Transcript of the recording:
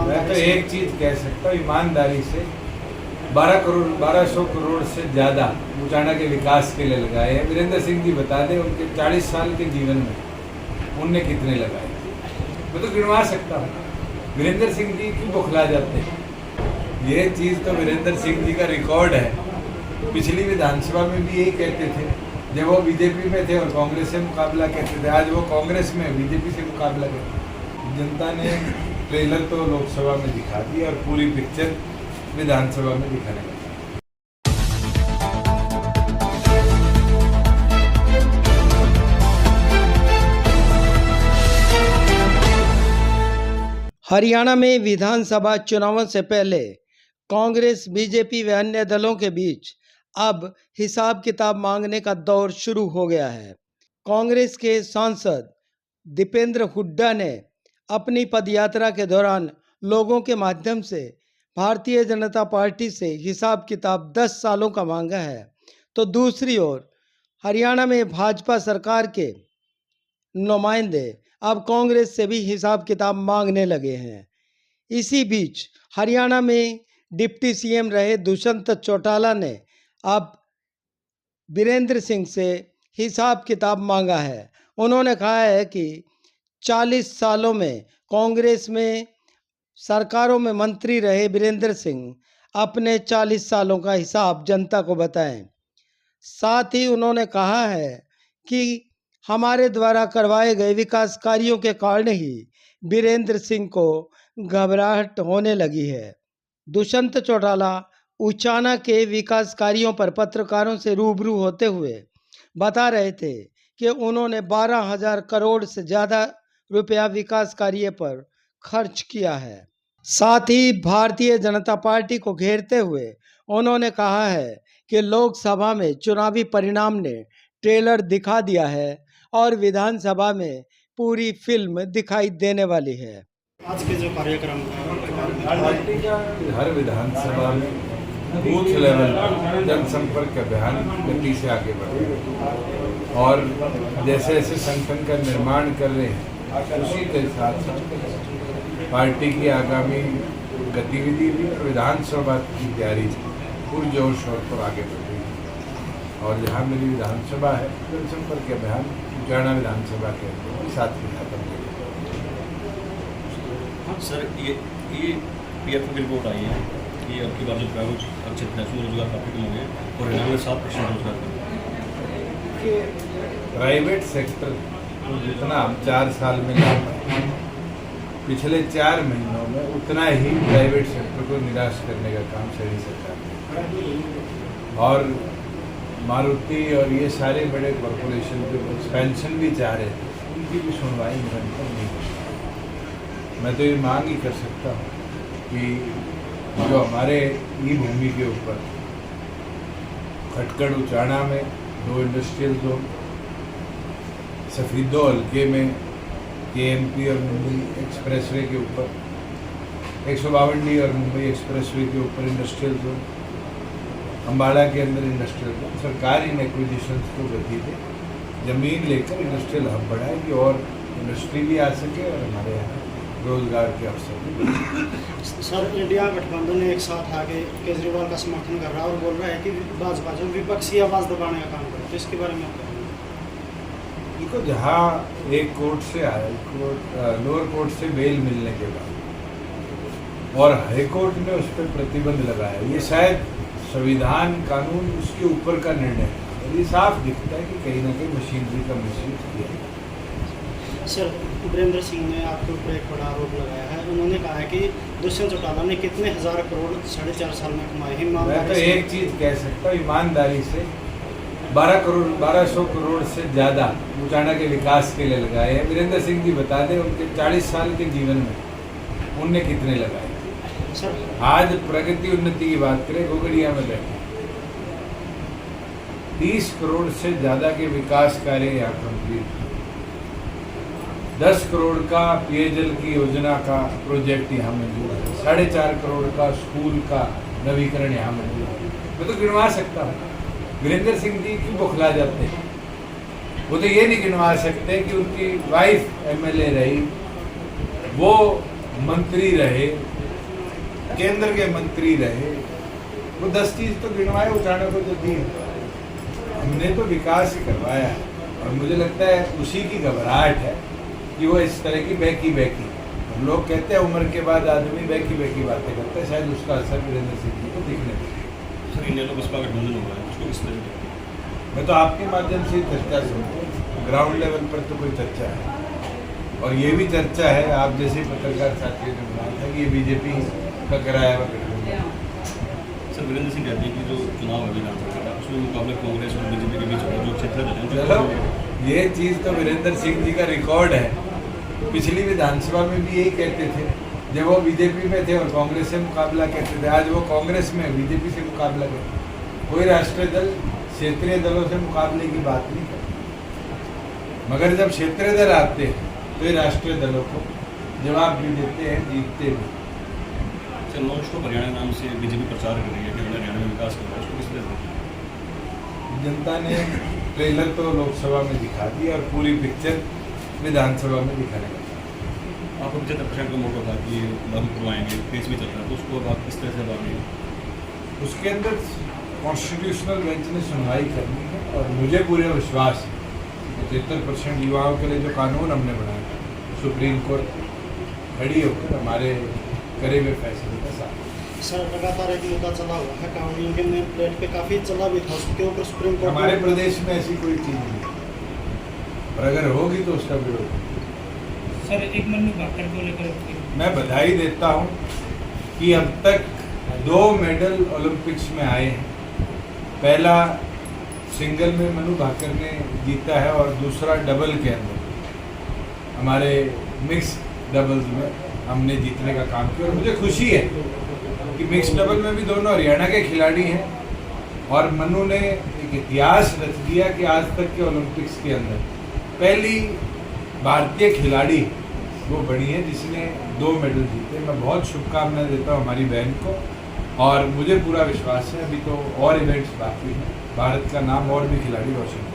मैं तो एक चीज कह सकता हूँ ईमानदारी से 1200 करोड़ से ज़्यादा उचाना के विकास के लिए लगाए हैं। वीरेंद्र सिंह जी बता दें उनके 40 साल के जीवन में उनने कितने लगाए। मैं तो गिनवा सकता हूँ। वीरेंद्र सिंह जी क्यों बौखला जाते हैं? ये चीज़ तो वीरेंद्र सिंह जी का रिकॉर्ड है। पिछली विधानसभा में भी यही कहते थे जब वो बीजेपी में थे और कांग्रेस से मुकाबला कहते थे। आज वो कांग्रेस में बीजेपी से मुकाबला करते। जनता ने ट्रेलर तो लोकसभा में दिखा दी और पूरी पिक्चर विधानसभा में दिखाने लगा। हरियाणा में विधानसभा चुनावों से पहले कांग्रेस, बीजेपी व अन्य दलों के बीच अब हिसाब किताब मांगने का दौर शुरू हो गया है। कांग्रेस के सांसद दीपेंद्र हुड्डा ने अपनी पदयात्रा के दौरान लोगों के माध्यम से भारतीय जनता पार्टी से हिसाब किताब 10 सालों का मांगा है, तो दूसरी ओर हरियाणा में भाजपा सरकार के नुमाइंदे अब कांग्रेस से भी हिसाब किताब मांगने लगे हैं। इसी बीच हरियाणा में डिप्टी सीएम रहे दुष्यंत चौटाला ने अब वीरेंद्र सिंह से हिसाब किताब मांगा है। उन्होंने कहा है कि 40 सालों में कांग्रेस में सरकारों में मंत्री रहे वीरेंद्र सिंह अपने 40 सालों का हिसाब जनता को बताएं। साथ ही उन्होंने कहा है कि हमारे द्वारा करवाए गए विकास कार्यों के कारण ही वीरेंद्र सिंह को घबराहट होने लगी है। दुष्यंत चौटाला उचाना के विकास कार्यों पर पत्रकारों से रूबरू होते हुए बता रहे थे कि उन्होंने 12,000 करोड़ से ज़्यादा रुपया विकास कार्य पर खर्च किया है। साथ ही भारतीय जनता पार्टी को घेरते हुए उन्होंने कहा है कि लोकसभा में चुनावी परिणाम ने ट्रेलर दिखा दिया है और विधानसभा में पूरी फिल्म दिखाई देने वाली है। आज के जो कार्यक्रम पार्टी का हर विधानसभा में बूथ लेवल जनसंपर्क अभियान गति से आगे बढ़ रहे हैं और जैसे जैसे संगठन का निर्माण कर रहे हैं उसी के साथ साथ पार्टी की आगामी गतिविधि भी और विधानसभा की तैयारी पुरजोर शोर पर आगे बढ़ रही है। और जहाँ मेरी विधानसभा है जनसंपर्क अभियान उचाना विधानसभा के साथ में खत्म हो गया। सर ये पीएफ की रिपोर्ट आई है कि अब की बार जो प्राइवेट क्षेत्र है उसमें रोजगार काफी कम हो गए और हरियाणा में 7% रोजगार कम। प्राइवेट सेक्टर को जितना हम 4 साल में ला पाए पिछले 4 महीनों में उतना ही प्राइवेट सेक्टर को निराश करने का काम शहरी सरकार ने और मारुति और ये सारे बड़े कॉरपोरेशन के एक्सपेंशन भी चाह रहे थे, उनकी भी सुनवाई निरंतर नहीं हो। मैं तो ये मांग ही कर सकता हूँ कि जो हमारे ई भूमि के ऊपर खटकड़ उचाना में 2 इंडस्ट्रियल जोन, सफीदो हल्के में केएमपी और मुंबई एक्सप्रेसवे के ऊपर 152 और मुंबई एक्सप्रेसवे के ऊपर इंडस्ट्रियल जोन, अम्बाला के अंदर इंडस्ट्रियल जोन, सरकार इन एक्विजिशंस को गति दे, ज़मीन लेकर इंडस्ट्रियल हब बढ़ाएगी और इंडस्ट्री भी आ सके और हमारे यहाँ रोजगार के अवसर भी। सर इंडिया गठबंधन एक साथ आके केजरीवाल का समर्थन कर रहा है और बोल रहा है कि भाजपा जो विपक्षी आवाज़ दबाने का काम करे, तो इसके बारे में क्या? देखो जहाँ एक कोर्ट से हाई कोर्ट लोअर कोर्ट से बेल मिलने के बाद और हाई कोर्ट ने उस पर प्रतिबंध लगाया, ये शायद संविधान कानून उसके ऊपर का निर्णय है और ये साफ दिखता है कि कहीं ना कहीं मशीनरी का मिसयूज किया है। सर वीरेंद्र सिंह ने आपके ऊपर एक बड़ा आरोप लगाया है। उन्होंने कहा है कि दुष्यंत चौटाला ने कितने हजार करोड़ 4.5 साल में कमाए। मैं तो एक चीज कह सकता हूँ ईमानदारी से 1200 करोड़ से ज़्यादा उचाना के विकास के लिए लगाए हैं। वीरेंद्र सिंह जी बता दें उनके 40 साल के जीवन में उनने कितने लगाए। सर आज प्रगति उन्नति की बात करें, गोगड़िया में बैठे 30 करोड़ से ज़्यादा के विकास कार्य यहाँ कंप्लीट, 10 करोड़ का पेयजल की योजना का प्रोजेक्ट यहाँ मंजूर है, 4.5 करोड़ का स्कूल का नवीकरण यहाँ मंजूर है। मैं तो गिनवा सकता हूँ। वीरेंद्र सिंह जी क्यों बौखला जाते हैं? वो तो ये नहीं गिनवा सकते कि उनकी वाइफ एमएलए रही, वो मंत्री रहे, केंद्र के मंत्री रहे, वो 10 चीज तो गिनवाए उठाने को जो दी। हमने तो विकास ही करवाया है और मुझे लगता है उसी की घबराहट है कि वो इस तरह की बहकी हम लोग कहते हैं उम्र के बाद आदमी बहकी बातें करते हैं, शायद उसका असर वीरेंद्र सिंह जी को दिखने लगे। सर इंडिया तो बसपा गठबंधन हो रहा है, उसको किस तरह मैं तो आपके माध्यम से चर्चा सुनता हूँ, ग्राउंड लेवल पर तो कोई चर्चा है और ये भी चर्चा है, आप जैसे पत्रकार साथियों ने बताया था कि ये बीजेपी का कराया हुआ गठबंधन। सर वीरेंद्र सिंह कहते हैं कि जो चुनाव है विधानसभा का उसमें मुकाबला कांग्रेस और बीजेपी के बीच होगा, जो क्षेत्र चलो ये चीज़ तो वीरेंद्र सिंह जी का रिकॉर्ड है, पिछली विधानसभा में भी यही कहते थे जब वो बीजेपी में थे और कांग्रेस से मुकाबला कहते थे। आज वो कांग्रेस में बीजेपी से मुकाबला करते, कोई राष्ट्रीय दल क्षेत्रीय दलों से मुकाबले की बात नहीं करते, मगर जब क्षेत्रीय दल आते हैं तो ये राष्ट्रीय दलों को जवाब भी देते हैं, जीतते भी। सर नॉन स्टॉप हरियाणा नाम से बीजेपी प्रचार कर रही है कि हरियाणा में विकास कर रहा है, उसको किस तरह से जनता ने ट्रेलर तो लोकसभा में दिखा दी और पूरी पिक्चर विधानसभा में दिखाने लगा। आपको 75% का मोटो था कि लागू करवाएंगे, केस भी चल रहा है, तो उसको अब आप किस तरह से भागेंगे? उसके अंदर कॉन्स्टिट्यूशनल बेंच ने सुनवाई करनी है और मुझे पूरे विश्वास है 75% युवाओं के लिए जो कानून हमने बनाया, सुप्रीम कोर्ट खड़ी होकर हमारे करे हुए फैसले का साथ। सर लगातार एक मुद्दा चला हुआ है, कानून इंडियन प्लेट पे काफ़ी चला भी था, उसके ऊपर सुप्रीम कोर्ट हमारे प्रदेश में ऐसी कोई चीज़ नहीं है और अगर होगी तो उसका विरोध। सर एक मनु भाकर को लेकर मैं बधाई देता हूँ कि अब तक 2 मेडल ओलंपिक्स में आए हैं। पहला सिंगल में मनु भाकर ने जीता है और दूसरा डबल के अंदर हमारे मिक्स डबल्स में हमने जीतने का काम किया और मुझे खुशी है कि मिक्स डबल में भी दोनों हरियाणा के खिलाड़ी हैं और मनु ने एक इतिहास रच दिया कि आज तक के ओलंपिक्स के अंदर पहली भारतीय खिलाड़ी वो बनी है जिसने 2 मेडल जीते। मैं बहुत शुभकामनाएं देता हूँ हमारी बहन को और मुझे पूरा विश्वास है अभी तो और इवेंट्स बाकी हैं, भारत का नाम और भी खिलाड़ी रोशन